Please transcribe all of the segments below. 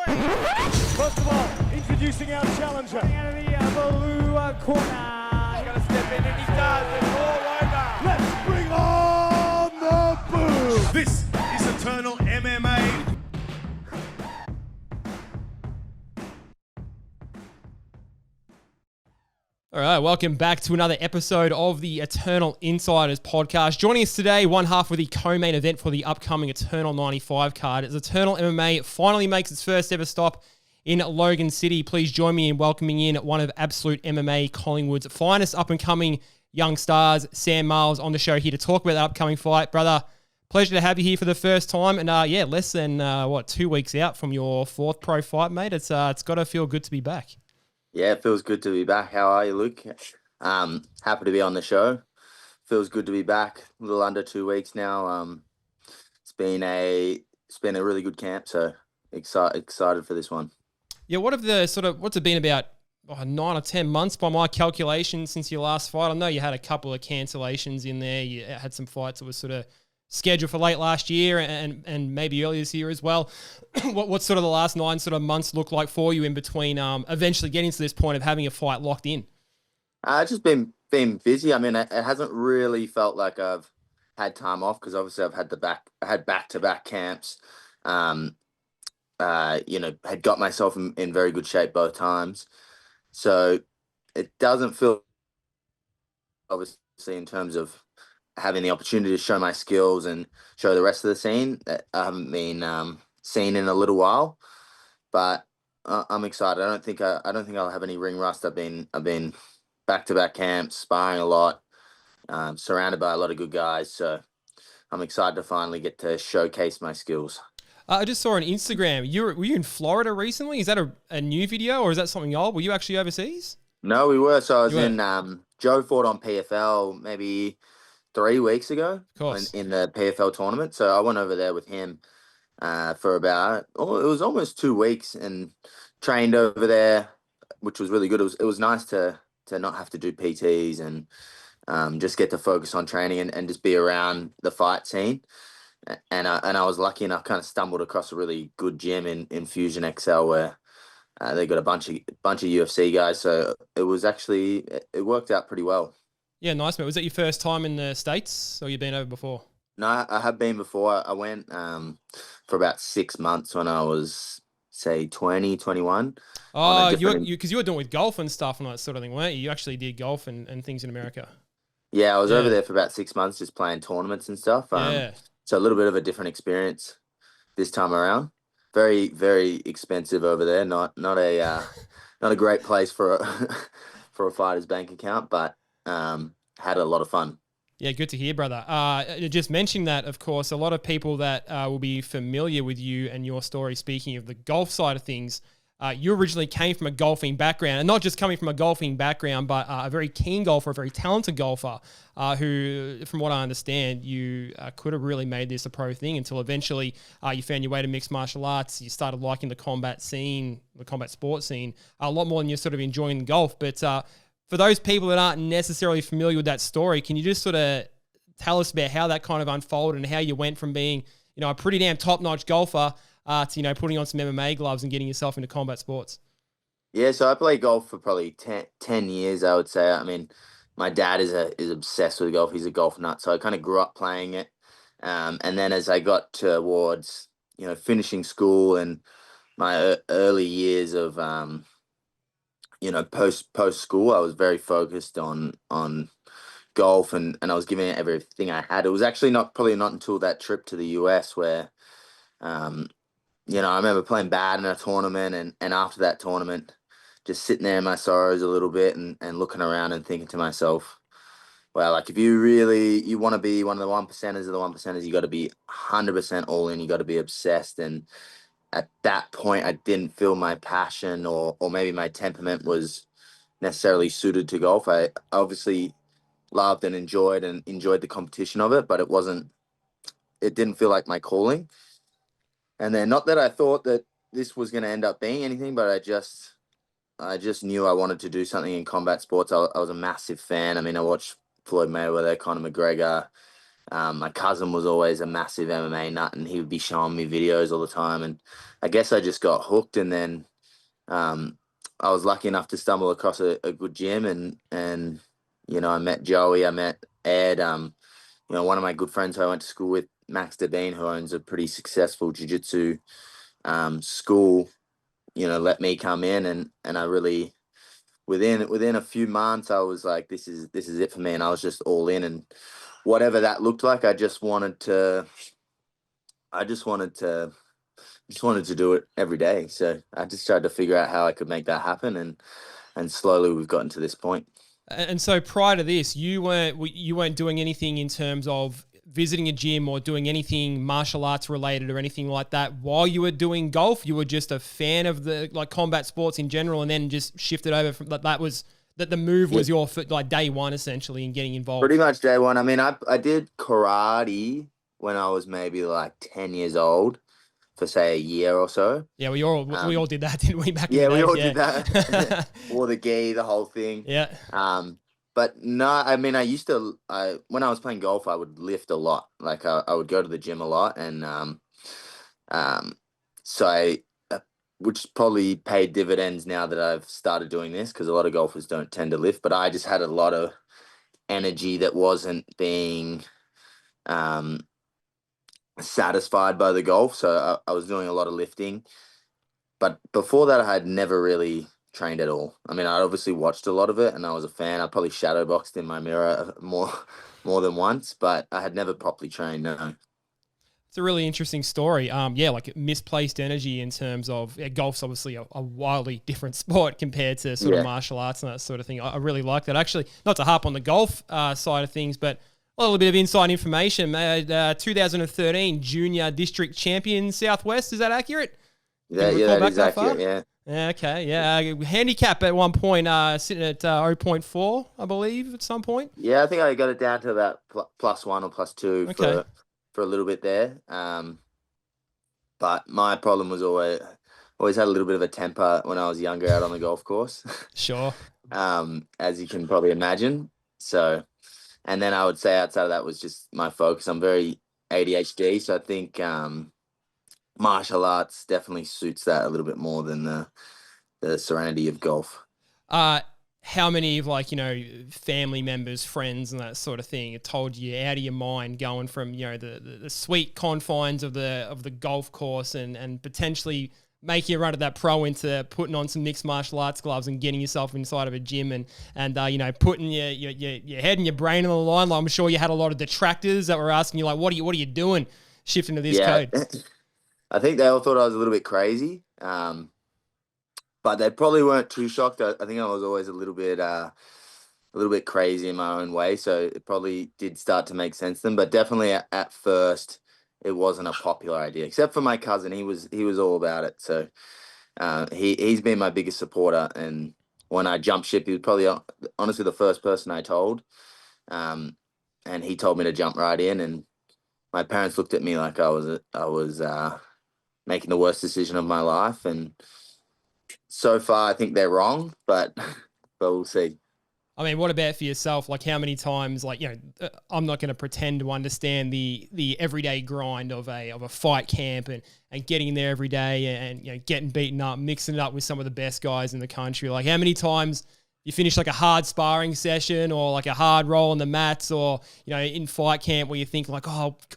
First of all, introducing our challenger. Coming out of the blue corner. He's going to step in, and he does. It's all over. Let's bring on the boom. This is Eternal MMA. All right, welcome back to another episode of the Eternal Insiders Podcast. Joining us today, one half of the co-main event for the upcoming Eternal 95 card, as Eternal MMA finally makes its first ever stop in Logan City. Please join me in welcoming in one of Absolute MMA Collingwood's finest up-and-coming young stars, Sam Marles, on the show here to talk about that upcoming fight. Brother, pleasure to have you here for the first time. And less than, 2 weeks out from your fourth pro fight, mate. It's got to feel good to be back. Yeah, it feels good to be back. How are you, Luke? Happy to be on the show. Feels good to be back. A little under 2 weeks now. It's been a really good camp, so excited for this one. Yeah, what's it been about 9 or 10 months by my calculation since your last fight? I know you had a couple of cancellations in there. You had some fights that were sort of scheduled for late last year and maybe earlier this year as well. What's sort of the last 9 sort of months look like for you in between eventually getting to this point of having a fight locked in? It's just been busy. I mean, it hasn't really felt like I've had time off because obviously I had back-to-back camps. Had got myself in very good shape both times. So it doesn't feel, obviously, in terms of having the opportunity to show my skills and show the rest of the scene that I haven't been seen in a little while, but I'm excited. I don't think I'll have any ring rust. I've been back-to-back camps, sparring a lot, surrounded by a lot of good guys. So I'm excited to finally get to showcase my skills. I just saw on Instagram, were you in Florida recently? Is that a new video or is that something old? Were you actually overseas? No, we were. So I was in Joe fought on PFL maybe 3 weeks ago, of course, in the PFL tournament. So I went over there with him for it was almost 2 weeks and trained over there, which was really good. It was nice to not have to do PTs and just get to focus on training and just be around the fight scene. And I was lucky enough, kind of stumbled across a really good gym in Fusion XL where they got a bunch of UFC guys. So it worked out pretty well. Yeah, nice, mate. Was that your first time in the States or you been over before? No, I have been before. I went for about 6 months when I was, say, 20, 21. Oh, because you were doing with golf and stuff and that sort of thing, weren't you? You actually did golf and things in America. Yeah, I was over there for about 6 months just playing tournaments and stuff. So a little bit of a different experience this time around. Very, very expensive over there. Not a great place for a fighter's bank account, but had a lot of fun. Yeah, good to hear, brother. Just mentioning that, of course, a lot of people that will be familiar with you and your story, speaking of the golf side of things, you originally came from a golfing background, and not just coming from a golfing background, but a very keen golfer, a very talented golfer, who, from what I understand, you could have really made this a pro thing until eventually you found your way to mixed martial arts. You started liking the combat scene, the combat sports scene, a lot more than you're sort of enjoying golf. But for those people that aren't necessarily familiar with that story, can you just sort of tell us about how that kind of unfolded and how you went from being, a pretty damn top-notch golfer to, putting on some MMA gloves and getting yourself into combat sports? Yeah, so I played golf for probably 10 years, I would say. I mean, my dad is obsessed with golf. He's a golf nut, so I kind of grew up playing it. And then as I got towards, finishing school and my early years of, post school, I was very focused on golf and I was giving it everything I had. It was actually not until that trip to the US where, I remember playing bad in a tournament and after that tournament, just sitting there in my sorrows a little bit and looking around and thinking to myself, well, like if you want to be one of the 1%ers, you got to be 100% all in. You got to be obsessed. And at that point, I didn't feel my passion or maybe my temperament was necessarily suited to golf. I obviously loved and enjoyed the competition of it, but it didn't feel like my calling. And then not that I thought that this was going to end up being anything, but I just knew I wanted to do something in combat sports. I was a massive fan. I mean, I watched Floyd Mayweather, Conor McGregor, My cousin was always a massive MMA nut, and he would be showing me videos all the time. And I guess I just got hooked. And then I was lucky enough to stumble across a good gym, and I met Joey, I met Ed. One of my good friends who I went to school with, Max Devine, who owns a pretty successful jiu-jitsu school, let me come in, and I really, within a few months, I was like, this is it for me, and I was just all in. And whatever that looked like, I just wanted to do it every day. So I just tried to figure out how I could make that happen, and slowly we've gotten to this point. And so prior to this, you weren't doing anything in terms of visiting a gym or doing anything martial arts related or anything like that while you were doing golf. You were just a fan of the combat sports in general, and then just shifted over from that the move was your day one essentially in getting involved. Pretty much day one. I mean, I did karate when I was maybe 10 years old for say a year or so. Yeah, we all did that, didn't we? Back in the Yeah, days? we all did that. Wore the gi, the whole thing. Yeah. But no, I mean, when I was playing golf, I would lift a lot. I would go to the gym a lot, and so which probably paid dividends now that I've started doing this, because a lot of golfers don't tend to lift. But I just had a lot of energy that wasn't being satisfied by the golf, so I was doing a lot of lifting. But before that, I had never really trained at all. I mean, I obviously watched a lot of it, and I was a fan. I probably shadowboxed in my mirror more than once, but I had never properly trained. No. It's a really interesting story. Misplaced energy in terms of golf's obviously a wildly different sport compared to sort of martial arts and that sort of thing. I really like that. Actually, not to harp on the golf side of things, but a little bit of inside information. 2013 Junior District Champion Southwest. Is that accurate? Yeah, that is accurate, yeah. Okay, yeah. Handicap at one point, sitting at 0.4, I believe, at some point. Yeah, I think I got it down to about +1 or +2 for a little bit there. But my problem was always had a little bit of a temper when I was younger out on the golf course. Sure. As you can probably imagine. So, and then I would say outside of that was just my focus. I'm very ADHD, so I think martial arts definitely suits that a little bit more than the serenity of golf. How many of family members, friends, and that sort of thing have told you out of your mind going from the sweet confines of the golf course and potentially making a run at that pro into putting on some mixed martial arts gloves and getting yourself inside of a gym and putting your head and your brain on the line? I'm sure you had a lot of detractors that were asking you what are you doing shifting to this code? I think they all thought I was a little bit crazy. But they probably weren't too shocked. I think I was always a little bit crazy in my own way, so it probably did start to make sense to them. But definitely at first, it wasn't a popular idea, except for my cousin. He was all about it. So he's been my biggest supporter. And when I jumped ship, he was probably honestly the first person I told. And he told me to jump right in. And my parents looked at me like I was making the worst decision of my life. And so far, I think they're wrong, but we'll see. I mean, what about for yourself? How many times, I'm not going to pretend to understand the everyday grind of a fight camp and getting there every day and getting beaten up, mixing it up with some of the best guys in the country. How many times you finish a hard sparring session or a hard roll on the mats or, in fight camp where you think oh,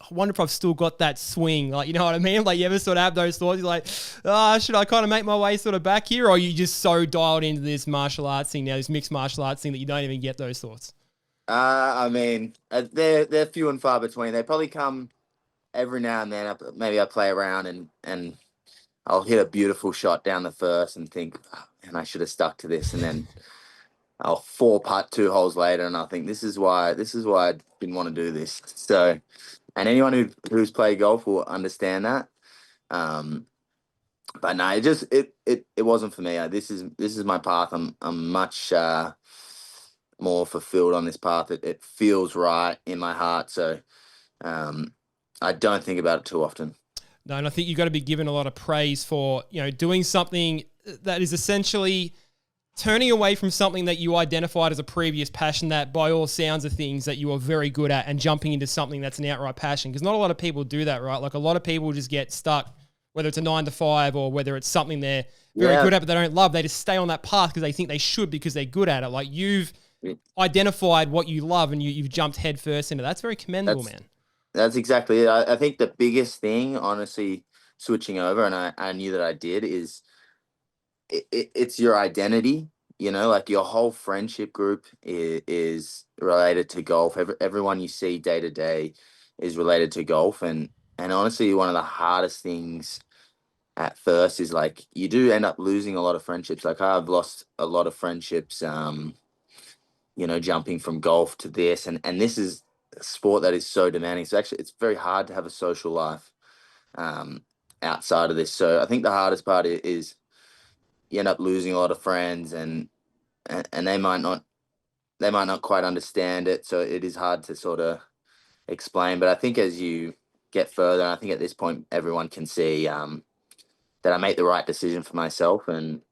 I wonder if I've still got that swing. You know what I mean? You ever sort of have those thoughts? You're should I kind of make my way sort of back here? Or are you just so dialed into this martial arts thing now, this mixed martial arts thing that you don't even get those thoughts? I mean, they're few and far between. They probably come every now and then. Maybe I play around and I'll hit a beautiful shot down the first and think, and I should have stuck to this. And then I'll 4-putt 2 holes later, and I think this is why I didn't want to do this. So, and anyone who's played golf will understand that. But no, it wasn't for me. This is my path. I'm much more fulfilled on this path. It feels right in my heart. So, I don't think about it too often. No, and I think you've got to be given a lot of praise for doing something that is essentially turning away from something that you identified as a previous passion that by all sounds of things that you are very good at and jumping into something that's an outright passion. Because not a lot of people do that, right? Like a lot of people just get stuck, whether it's a 9 to 5 or whether it's something they're very good at but they don't love. They just stay on that path because they think they should because they're good at it. Like you've identified what you love and you've jumped head first into that. That's very commendable, man. That's exactly it. I think the biggest thing, honestly, switching over, and I knew that I did, is it's your identity. You know, like your whole friendship group is related to golf. Everyone you see day to day is related to golf. And honestly, one of the hardest things at first is like you do end up losing a lot of friendships. Like I've lost a lot of friendships, you know, jumping from golf to this. And this is a sport that is so demanding. So actually, it's very hard to have a social life outside of this. So I think the hardest part is you end up losing a lot of friends and they might not quite understand it. So it is hard to sort of explain. But I think as you get further, I think at this point, everyone can see that I make the right decision for myself. And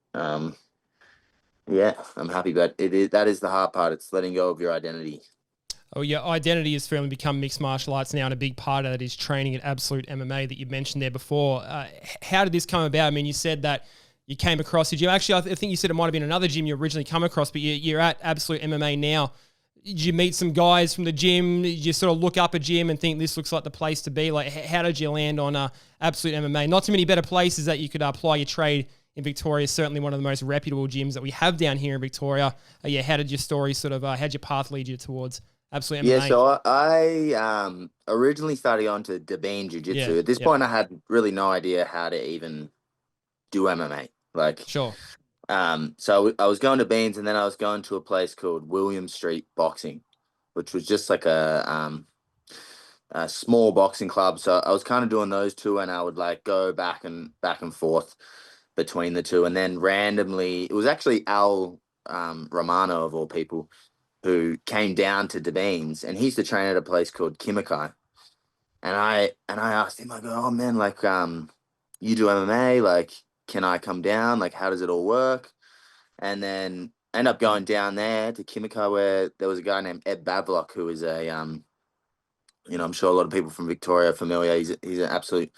yeah, I'm happy. But that is the hard part. It's letting go of your identity. Oh, yeah, identity has firmly become mixed martial arts now, and a big part of that is training at Absolute MMA that you mentioned there before. How did this come about? I mean, you said that you came across the gym. Actually, I think you said it might have been another gym you originally come across, but you're at Absolute MMA now. Did you meet some guys from the gym? Did you sort of look up a gym and think this looks like the place to be? Like, how did you land on Absolute MMA? Not too many better places that you could apply your trade in Victoria. Certainly one of the most reputable gyms that we have down here in Victoria. Yeah, how did your story sort of, how'd your path lead you towards Absolute MMA? Yeah, so I originally started on to Dabine Jiu-Jitsu. At this point, I had really no idea how to even do MMA. Like, sure. So I was going to Beans, and then I was going to a place called William Street Boxing, which was just like a small boxing club. So I was kind of doing those two, and I would like go back and forth between the two. And then randomly, it was actually Al Romano of all people who came down to Dabines, and he's the trainer at a place called Kimikai. And I asked him, I go, oh man, like you do MMA, like can I come down? Like, how does it all work? And then end up going down there to Kimikai, where there was a guy named Ed Bavlock, who is a, you know, I'm sure a lot of people from Victoria are familiar. He's an absolute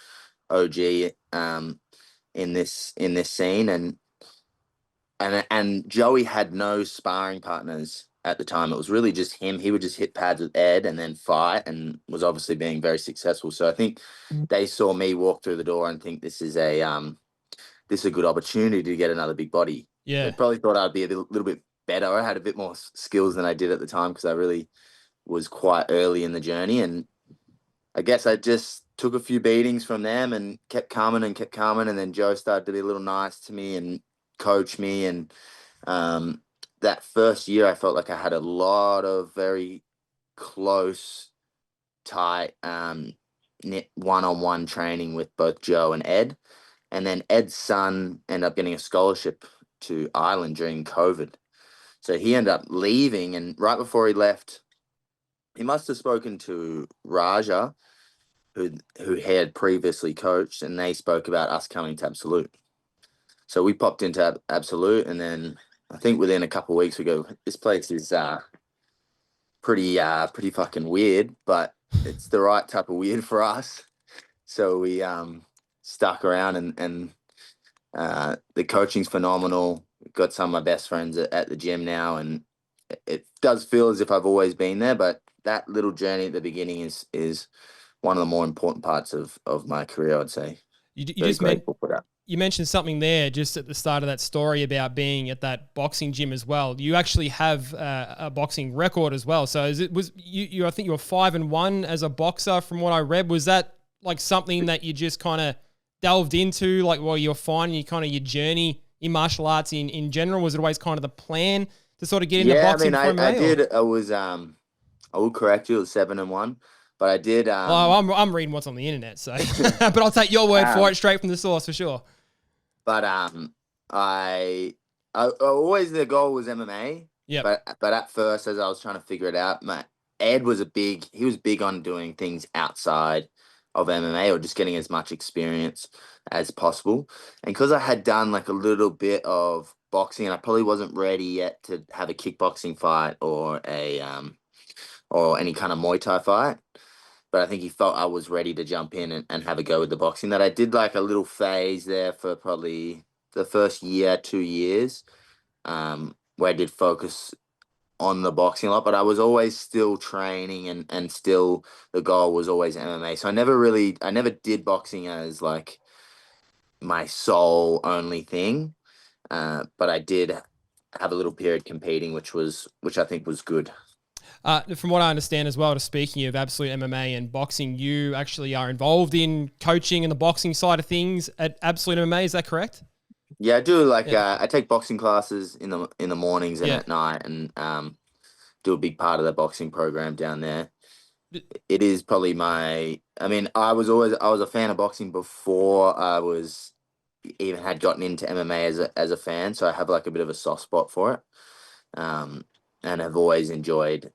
OG in this scene. And Joey had no sparring partners at the time. It was really just him. He would just hit pads with Ed and then fight, and was obviously being very successful. So I think they saw me walk through the door and think this is a good opportunity to get another big body. Yeah. They probably thought I'd be a little bit better. I had a bit more skills than I did at the time because I really was quite early in the journey. And I guess I just took a few beatings from them and kept coming. And then Joe started to be a little nice to me and coach me. And that first year, I felt like I had a lot of very close, tight, one-on-one training with both Joe and Ed. And then Ed's son ended up getting a scholarship to Ireland during COVID. So he ended up leaving, and right before he left, he must have spoken to Raja, who he had previously coached, and they spoke about us coming to Absolute. So we popped into Absolute, and then I think within a couple of weeks we go, this place is pretty fucking weird, but it's the right type of weird for us. So we stuck around, and the coaching's phenomenal. We've got some of my best friends at the gym now, and it does feel as if I've always been there, but that little journey at the beginning is one of the more important parts of my career, I'd say. You mentioned something there just at the start of that story about being at that boxing gym as well. You actually have a boxing record as well. So I think you were 5-1 as a boxer from what I read. Was that like something that you just kind of delved into, like while you're finding your journey in martial arts in general? Was it always kind of the plan to sort of get into boxing? I did. I will correct you. It was 7-1, but I did. I'm reading what's on the internet, so but I'll take your word for it, straight from the source for sure. But I always, the goal was MMA. Yeah. But at first, as I was trying to figure it out, Ed was he was big on doing things outside of MMA or just getting as much experience as possible. And because I had done like a little bit of boxing, and I probably wasn't ready yet to have a kickboxing fight or or any kind of Muay Thai fight. But I think he felt I was ready to jump in and have a go with the boxing. That I did like a little phase there for probably the first year, 2 years, where I did focus on the boxing a lot, but I was always still training and still the goal was always MMA. So I never did boxing as like my sole only thing. But I did have a little period competing, which I think was good. From what I understand as well, to speaking of Absolute MMA and boxing, you actually are involved in coaching and the boxing side of things at Absolute MMA. Is that correct? Yeah, I do. I take boxing classes in the mornings and at night, and do a big part of the boxing program down there. It is probably I was a fan of boxing before I was even had gotten into MMA as a fan, so I have like a bit of a soft spot for it, and have always enjoyed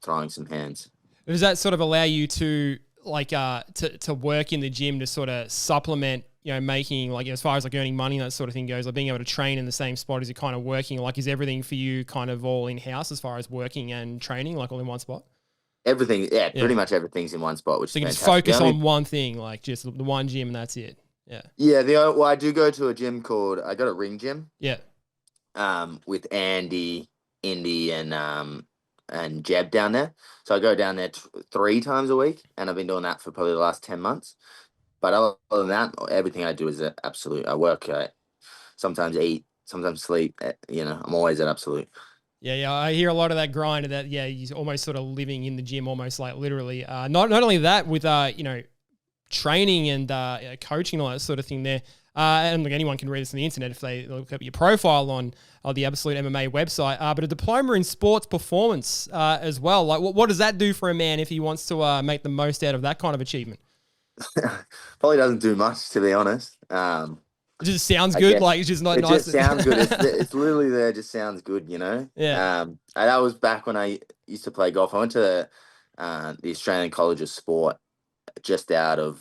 throwing some hands. Does that sort of allow you to to work in the gym to sort of supplement, making as far as like earning money and that sort of thing goes, like being able to train in the same spot as you're kind of working? Like, is everything for you kind of all in house as far as working and training, like all in one spot? Everything, pretty much everything's in one spot, which so you is can just focus on one thing, like just the one gym, and that's it. Yeah. Yeah. I do go to a gym I got a ring gym. Yeah. With Andy, Indy, and Jeb down there. So I go down there 3 times a week, and I've been doing that for probably the last 10 months. But other than that, everything I do is at Absolute. I work, sometimes eat, sometimes sleep. I'm always at Absolute. Yeah, I hear a lot of that grind of that. Yeah, he's almost sort of living in the gym, almost like literally. Not only that, with training and coaching and all that sort of thing there. And look, anyone can read this on the internet if they look up your profile on the Absolute MMA website. But a diploma in sports performance as well. Like, what does that do for a man if he wants to make the most out of that kind of achievement? Probably doesn't do much, to be honest. It just sounds good. Like, it's just not nice. It just sounds good. It's literally there. It just sounds good, Yeah. That was back when I used to play golf. I went to the Australian College of Sport just out of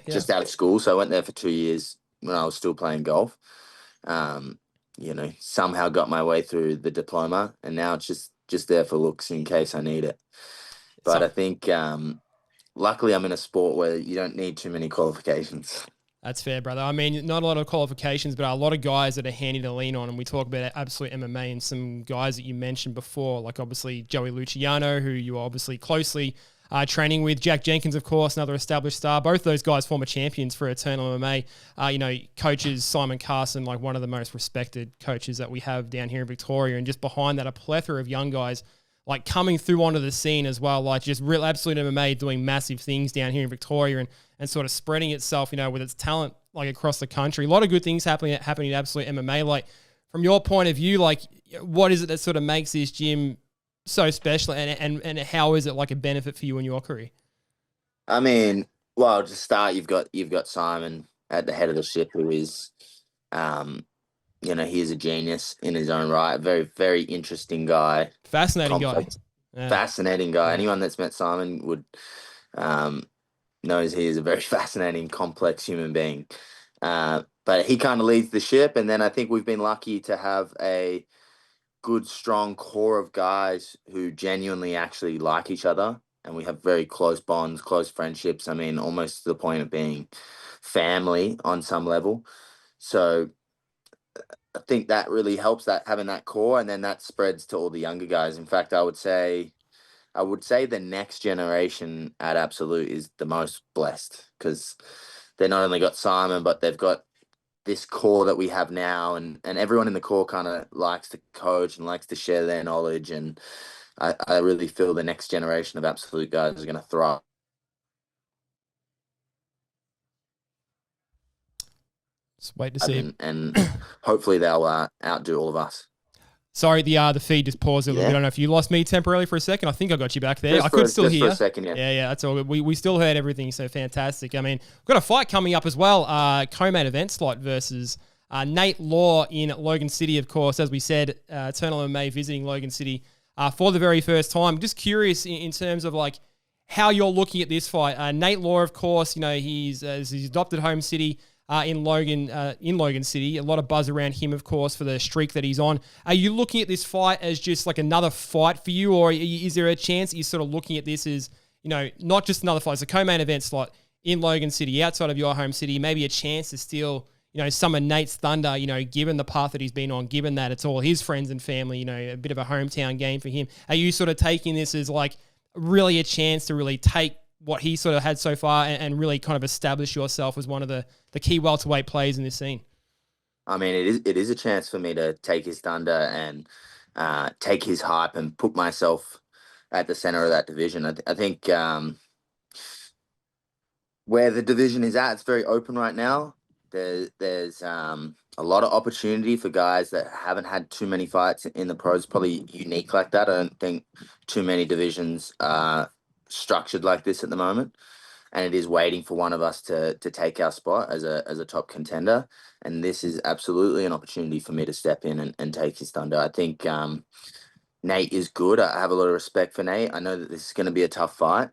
just out of school. So I went there for 2 years when I was still playing golf. Somehow got my way through the diploma, and now it's just there for looks in case I need it. But I think luckily I'm in a sport where you don't need too many qualifications. That's fair, brother. I mean, not a lot of qualifications, but a lot of guys that are handy to lean on. And we talk about Absolute MMA and some guys that you mentioned before, like obviously Joey Luciano, who you are obviously closely training with. Jack Jenkins, of course, another established star. Both those guys former champions for Eternal MMA. Coaches Simon Carson, like one of the most respected coaches that we have down here in Victoria. And just behind that, a plethora of young guys like coming through onto the scene as well, like just real Absolute MMA doing massive things down here in Victoria and sort of spreading itself, with its talent like across the country. A lot of good things happening at Absolute MMA. Like, from your point of view, like, what is it that sort of makes this gym so special, and how is it like a benefit for you in your career? I mean, well, to start, you've got Simon at the head of the ship, who is, he is a genius in his own right. Very, very interesting guy. Fascinating guy. Yeah. Fascinating guy. Anyone that's met Simon would knows he is a very fascinating, complex human being. But he kind of leads the ship, and then I think we've been lucky to have a good, strong core of guys who genuinely actually like each other, and we have very close bonds, close friendships. I mean, almost to the point of being family on some level. So I think that really helps, that having that core, and then that spreads to all the younger guys. In fact, I would say the next generation at Absolute is the most blessed, because they not only got Simon, but they've got this core that we have now, and everyone in the core kind of likes to coach and likes to share their knowledge. And I really feel the next generation of Absolute guys are going to thrive. Just wait to see. And hopefully they'll outdo all of us. Sorry, the feed just paused a little bit. I don't know if you lost me temporarily for a second. I think I got you back there. I could still hear. For a second, yeah. Yeah, that's all good. We still heard everything, so fantastic. I mean, we've got a fight coming up as well. Co-main event slot versus Nate Law in Logan City, of course. As we said, Eternal MMA visiting Logan City for the very first time. Just curious in terms of like how you're looking at this fight. Nate Law, of course, he's his adopted home city. in Logan City. A lot of buzz around him, of course, for the streak that he's on. Are you looking at this fight as just like another fight for you, or is there a chance that you're sort of looking at this as, not just another fight, it's a co-main event slot in Logan City, outside of your home city, maybe a chance to steal, some of Nate's thunder, given the path that he's been on, given that it's all his friends and family, a bit of a hometown game for him. Are you sort of taking this as like really a chance to really take what he sort of had so far and really kind of establish yourself as one of the key welterweight players in this scene? I mean, it is a chance for me to take his thunder and take his hype and put myself at the center of that division. I think where the division is at, it's very open right now. There's a lot of opportunity for guys that haven't had too many fights in the pros, probably unique like that. I don't think too many divisions are structured like this at the moment. And it is waiting for one of us to take our spot as a top contender. And this is absolutely an opportunity for me to step in and take his thunder. I think Nate is good. I have a lot of respect for Nate. I know that this is going to be a tough fight,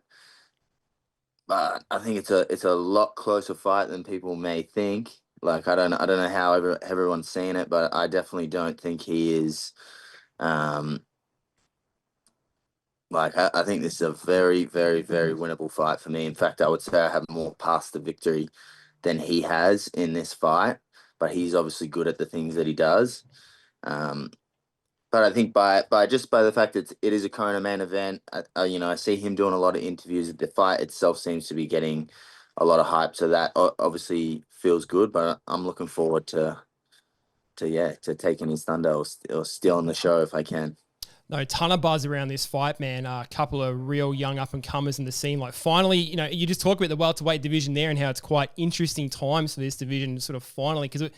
but I think it's a lot closer fight than people may think. Like, I don't know how everyone's seen it, but I definitely don't think he is. I think this is a very, very, very winnable fight for me. In fact, I would say I have more past the victory than he has in this fight, but he's obviously good at the things that he does. But I think by the fact that it is a Kona main event, I see him doing a lot of interviews. The fight itself seems to be getting a lot of hype, so that obviously feels good. But I'm looking forward to taking his thunder or stealing the show if I can. No, ton of buzz around this fight, man. A couple of real young up-and-comers in the scene. Like, finally, you just talk about the welterweight division there and how it's quite interesting times for this division sort of finally, because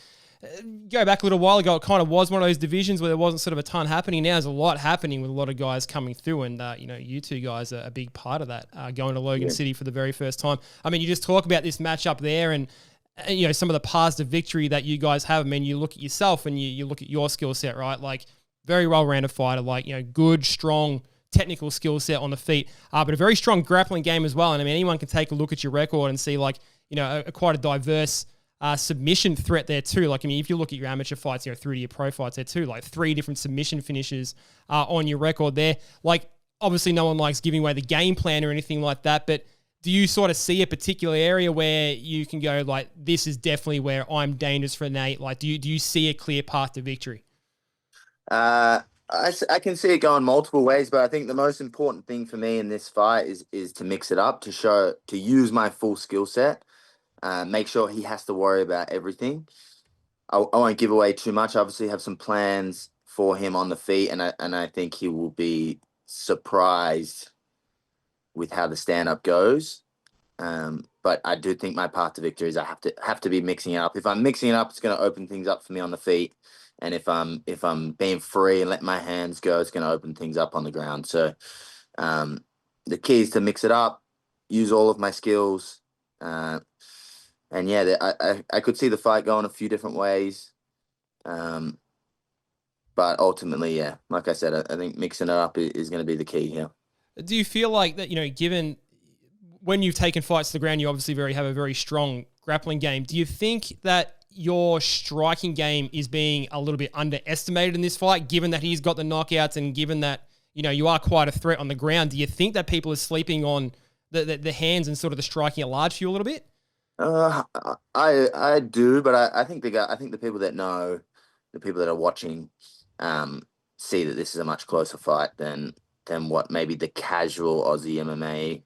go back a little while ago, it kind of was one of those divisions where there wasn't sort of a ton happening. Now there's a lot happening with a lot of guys coming through, and you two guys are a big part of that, going to Logan City for the very first time. I mean, you just talk about this matchup there and some of the paths to victory that you guys have. I mean, you look at yourself and you look at your skill set, right? Like, very well-rounded fighter, good, strong, technical skill set on the feet, but a very strong grappling game as well. And I mean, anyone can take a look at your record and see quite a diverse submission threat there too. Like, I mean, if you look at your amateur fights, through to your pro fights there too, like 3 different submission finishes on your record there. Like, obviously no one likes giving away the game plan or anything like that, but do you sort of see a particular area where you can go like, this is definitely where I'm dangerous for Nate? Like, do you see a clear path to victory? I can see it going multiple ways, but I think the most important thing for me in this fight is to mix it up, to use my full skill set, make sure he has to worry about everything. I won't give away too much. I obviously have some plans for him on the feet, and I think he will be surprised with how the stand-up goes. But I do think my path to victory is I have to be mixing it up. If I'm mixing it up, it's going to open things up for me on the feet. And if I'm being free and let my hands go, it's going to open things up on the ground. So the key is to mix it up, use all of my skills. I could see the fight going a few different ways. But ultimately, like I said, I think mixing it up is going to be the key here. Do you feel like that, given when you've taken fights to the ground, you obviously have a very strong grappling game. Do you think that your striking game is being a little bit underestimated in this fight, given that he's got the knockouts and given that, you are quite a threat on the ground? Do you think that people are sleeping on the hands and sort of the striking at large for you a little bit? I do, but I think the people that know, the people that are watching, see that this is a much closer fight than what maybe the casual Aussie MMA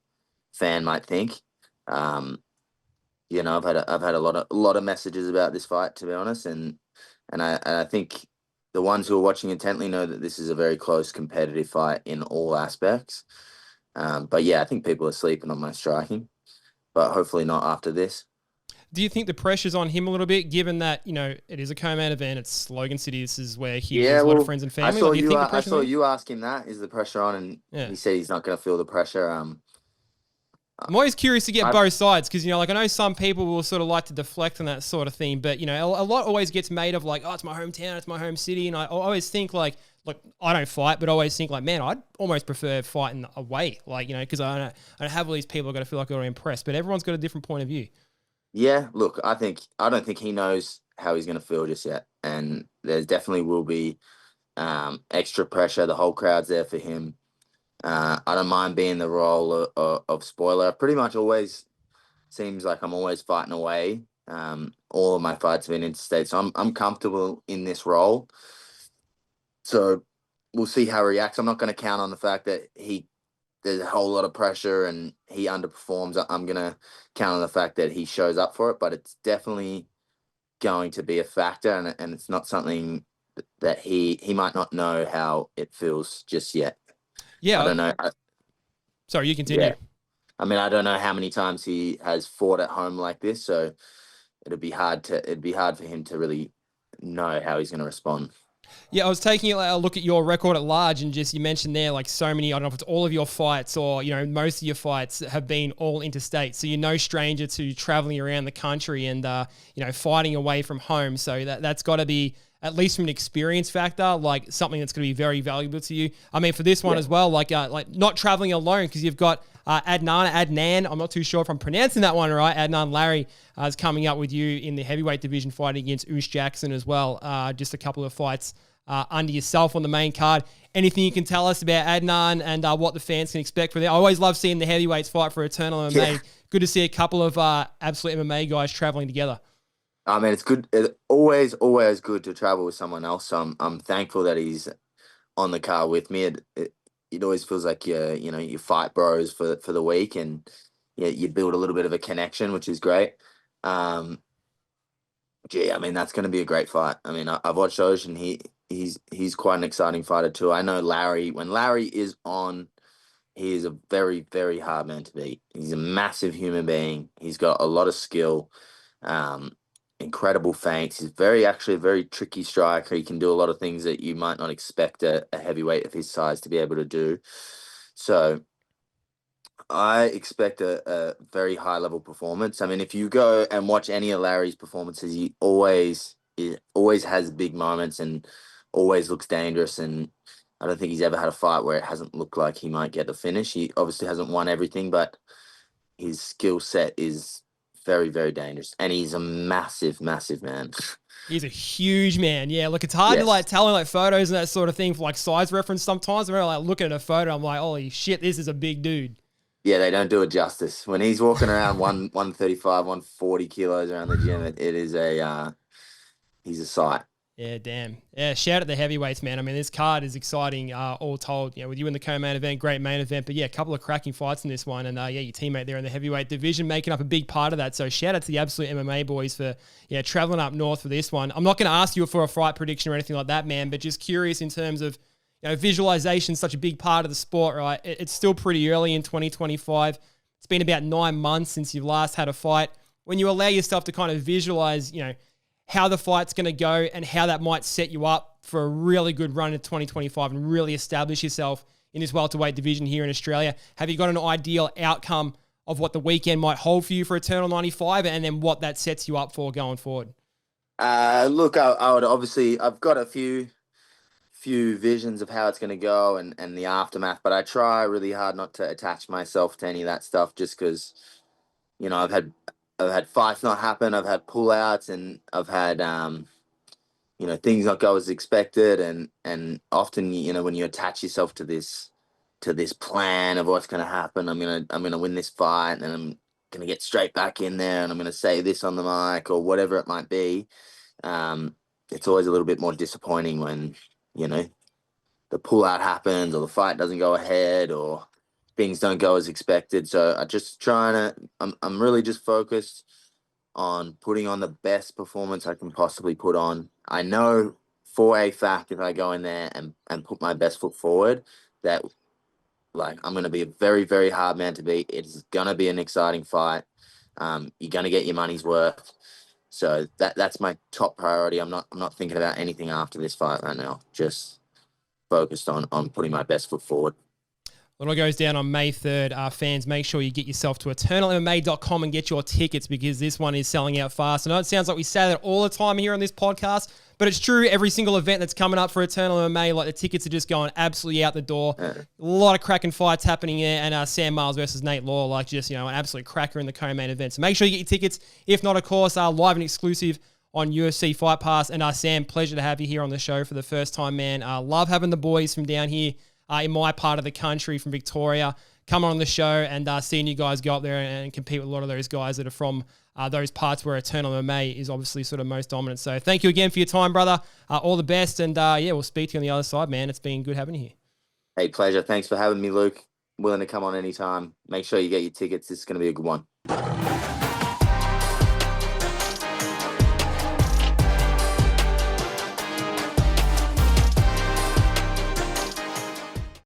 fan might think. I've had a lot of messages about this fight, to be honest, and I think the ones who are watching intently know that this is a very close, competitive fight in all aspects. But yeah, I think people are sleeping on my striking, but hopefully not after this. Do you think the pressure's on him a little bit, given that it is a co-main event? It's Logan City. This is where he has a lot of friends and family. I saw you ask him that. Is the pressure on? And he said he's not going to feel the pressure. I'm always curious to get both sides because, I know some people will sort of like to deflect on that sort of thing, but, a lot always gets made of like, oh, it's my hometown, it's my home city. And I always think like, look, I don't fight, but I always think like, man, I'd almost prefer fighting away. Like, because I don't have all these people I've got to feel like I've got to impress, but everyone's got a different point of view. Yeah, look, I don't think he knows how he's going to feel just yet, and there definitely will be extra pressure. The whole crowd's there for him. I don't mind being the role of spoiler. Pretty much always seems like I'm always fighting away. All of my fights have been interstate, so I'm comfortable in this role. So we'll see how he reacts. I'm not going to count on the fact that there's a whole lot of pressure and he underperforms. I'm going to count on the fact that he shows up for it, but it's definitely going to be a factor, and it's not something that he might not know how it feels just yet. Yeah. I don't know. Sorry, you continue. Yeah. I mean, I don't know how many times he has fought at home like this, so it'd be hard for him to really know how he's going to respond. Yeah, I was taking a look at your record at large, and just you mentioned there, like so many, I don't know if it's all of your fights or, most of your fights have been all interstate. So you're no stranger to traveling around the country and, fighting away from home. So that's got to be, at least from an experience factor, like something that's going to be very valuable to you. I mean, for this one as well, like not traveling alone, because you've got Adnan, I'm not too sure if I'm pronouncing that one right. Adnan Larry is coming up with you in the heavyweight division, fighting against Oos Jackson as well. Just a couple of fights under yourself on the main card. Anything you can tell us about Adnan and what the fans can expect for that? I always love seeing the heavyweights fight for Eternal MMA. Yeah. Good to see a couple of absolute MMA guys traveling together. I mean, it's good. It's always good to travel with someone else. So I'm thankful that he's on the car with me. It always feels like you fight bros for the week, and you build a little bit of a connection, which is great. I mean, that's going to be a great fight. I mean, I've watched Osh, and he's quite an exciting fighter too. I know Larry. When Larry is on, he is a very, very hard man to beat. He's a massive human being. He's got a lot of skill. Incredible feints. He's actually a very tricky striker. He can do a lot of things that you might not expect a heavyweight of his size to be able to do. So I expect a very high level performance. I mean, if you go and watch any of Larry's performances, he always has big moments and always looks dangerous. And I don't think he's ever had a fight where it hasn't looked like he might get the finish. He obviously hasn't won everything, but his skill set is very, very dangerous. And he's a massive, massive man. He's a huge man. Yeah, look, it's hard to tell in photos and that sort of thing for size reference sometimes. I'm looking at a photo, I'm like, holy shit, this is a big dude. Yeah, they don't do it justice. When he's walking around 135, 140 kilos around the gym, he's a sight. Yeah, damn. Yeah, shout out the heavyweights, man. I mean, this card is exciting, all told. With you in the co-main event, great main event. But yeah, a couple of cracking fights in this one. And your teammate there in the heavyweight division making up a big part of that. So shout out to the Absolute MMA boys for traveling up north for this one. I'm not going to ask you for a fight prediction or anything like that, man, but just curious in terms of visualization, such a big part of the sport, right? It's still pretty early in 2025. It's been about 9 months since you've last had a fight. When you allow yourself to kind of visualize, how the fight's going to go and how that might set you up for a really good run in 2025 and really establish yourself in this welterweight division here in Australia. Have you got an ideal outcome of what the weekend might hold for you for Eternal 95 and then what that sets you up for going forward? Look, I would obviously, I've got a few visions of how it's going to go and the aftermath, but I try really hard not to attach myself to any of that stuff just because, I've had fights not happen. I've had pullouts, and I've had things not go as expected. And often, when you attach yourself to this plan of what's going to happen, I'm gonna win this fight, and then I'm gonna get straight back in there, and I'm gonna say this on the mic or whatever it might be. It's always a little bit more disappointing when the pullout happens or the fight doesn't go ahead or things don't go as expected. So I'm really just focused on putting on the best performance I can possibly put on. I know for a fact if I go in there and put my best foot forward that I'm going to be a very, very hard man to beat. It's going to be an exciting fight. You're going to get your money's worth. So that's my top priority. I'm not thinking about anything after this fight right now. Just focused on putting my best foot forward. When it goes down on May 3rd, fans, make sure you get yourself to eternalmma.com and get your tickets because this one is selling out fast. I know it sounds like we say that all the time here on this podcast, But it's true, every single event that's coming up for Eternal MMA, like the tickets are just going absolutely out the door. A lot of cracking fights happening there, and Sam Marles versus Nate Law, like just, an absolute cracker in the co-main event. So make sure you get your tickets. If not, of course, live and exclusive on UFC Fight Pass. And Sam, pleasure to have you here on the show for the first time, man. Love having the boys from down here in my part of the country, from Victoria, come on the show, and seeing you guys go up there and compete with a lot of those guys that are from those parts where Eternal MMA is obviously sort of most dominant. So thank you again for your time, brother. All the best, and we'll speak to you on the other side, man. It's been good having you here. Hey, pleasure. Thanks for having me, Luke. Willing to come on anytime. Make sure you get your tickets. This is going to be a good one.